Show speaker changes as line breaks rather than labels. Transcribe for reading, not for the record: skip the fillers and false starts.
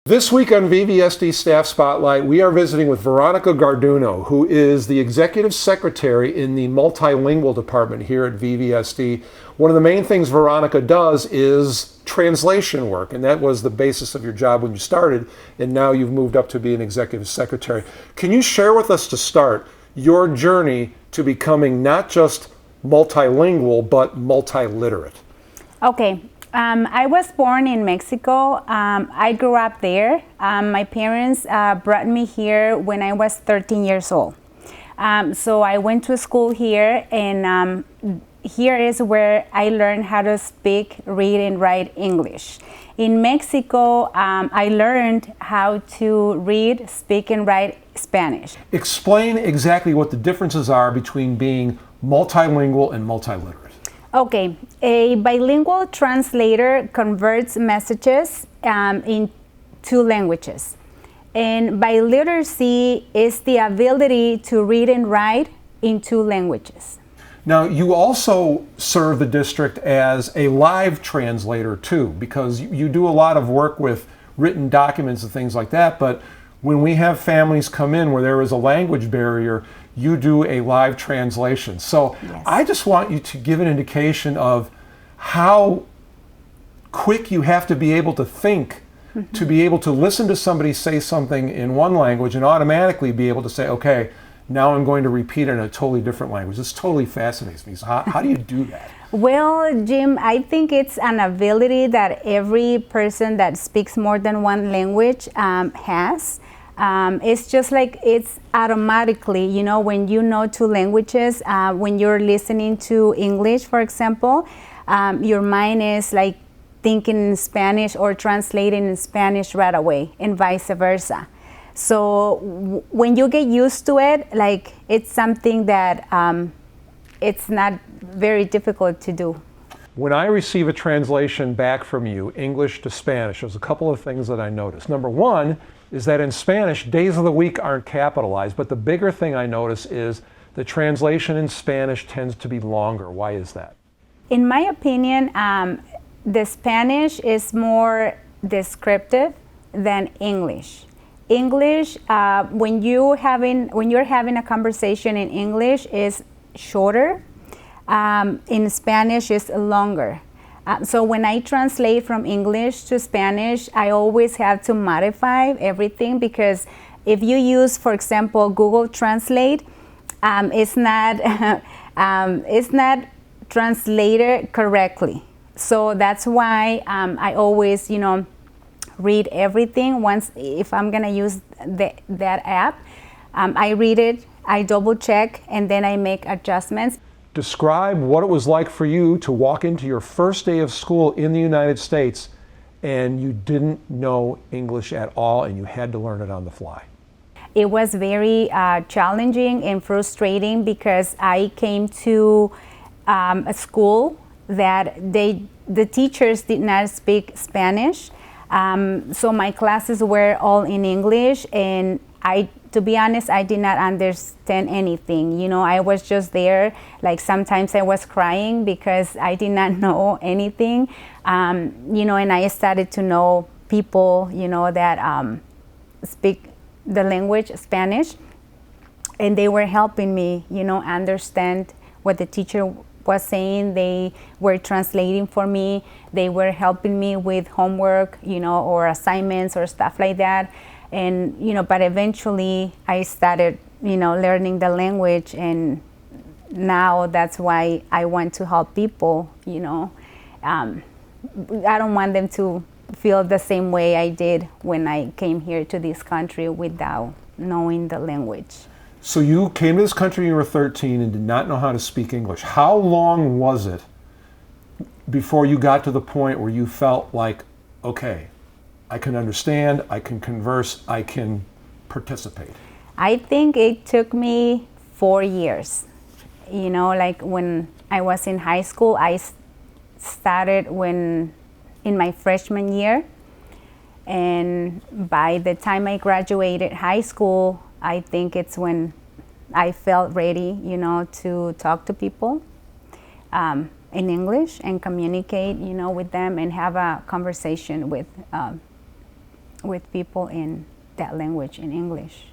This week on VVSD Staff Spotlight, we are visiting with Veronica Garduno, who is the Executive Secretary in the Multilingual Department here at VVSD. One of the main things Veronica does is translation work, and that was the basis of your job when you started, and now you've moved up to be an Executive Secretary. Can you share with us to start your journey to becoming not just multilingual, but multiliterate?
Okay. I was born in Mexico. I grew up there. My parents brought me here when I was 13 years old. So I went to school here, and here is where I learned how to speak, read, and write English. In Mexico, I learned how to read, speak, and write Spanish.
Explain exactly what the differences are between being multilingual and multiliterate.
Okay, a bilingual translator converts messages in two languages. And biliteracy is the ability to read and write in two languages.
Now, you also serve the district as a live translator too, because you do a lot of work with written documents and things like that, but when we have families come in where there is a language barrier, you do a live translation. So yes. I just want you to give an indication of how quick you have to be able to think to be able to listen to somebody say something in one language and automatically be able to say, okay, now I'm going to repeat it in a totally different language. This totally fascinates me. So how do you do that?
Well, Jim, I think it's an ability that every person that speaks more than one language has. It's just like it's automatically, you know, when you know two languages, when you're listening to English, for example, your mind is like thinking in Spanish or translating in Spanish right away, and vice versa. So when you get used to it, like it's something that it's not very difficult to do.
When I receive a translation back from you, English to Spanish, there's a couple of things that I notice. Number one is that in Spanish, days of the week aren't capitalized, but the bigger thing I notice is the translation in Spanish tends to be longer. Why is that?
In my opinion, the Spanish is more descriptive than English. English, when you're having a conversation in English, is shorter. In Spanish, is longer. So when I translate from English to Spanish, I always have to modify everything, because if you use, for example, Google Translate, it's not translated correctly. So that's why I always, read everything. Once, if I'm gonna use that app, I read it, I double check, and then I make adjustments.
Describe what it was like for you to walk into your first day of school in the United States and you didn't know English at all and you had to learn it on the fly.
It was very challenging and frustrating, because I came to a school that the teachers did not speak Spanish. So my classes were all in English, and to be honest, I did not understand anything. I was just there. Like sometimes I was crying because I did not know anything. And I started to know people, that speak the language Spanish, and they were helping me, understand what the teacher was saying. They were translating for me. They were helping me with homework, or assignments or stuff like that. And, but eventually I started, learning the language, and now that's why I want to help people, I don't want them to feel the same way I did when I came here to this country without knowing the language.
So you came to this country when you were 13 and did not know how to speak English. How long was it before you got to the point where you felt like, okay, I can understand, I can converse, I can participate?
I think it took me 4 years. Like when I was in high school, I started in my freshman year. And by the time I graduated high school, I think it's when I felt ready, to talk to people in English and communicate, with them and have a conversation with with people in that language, in English.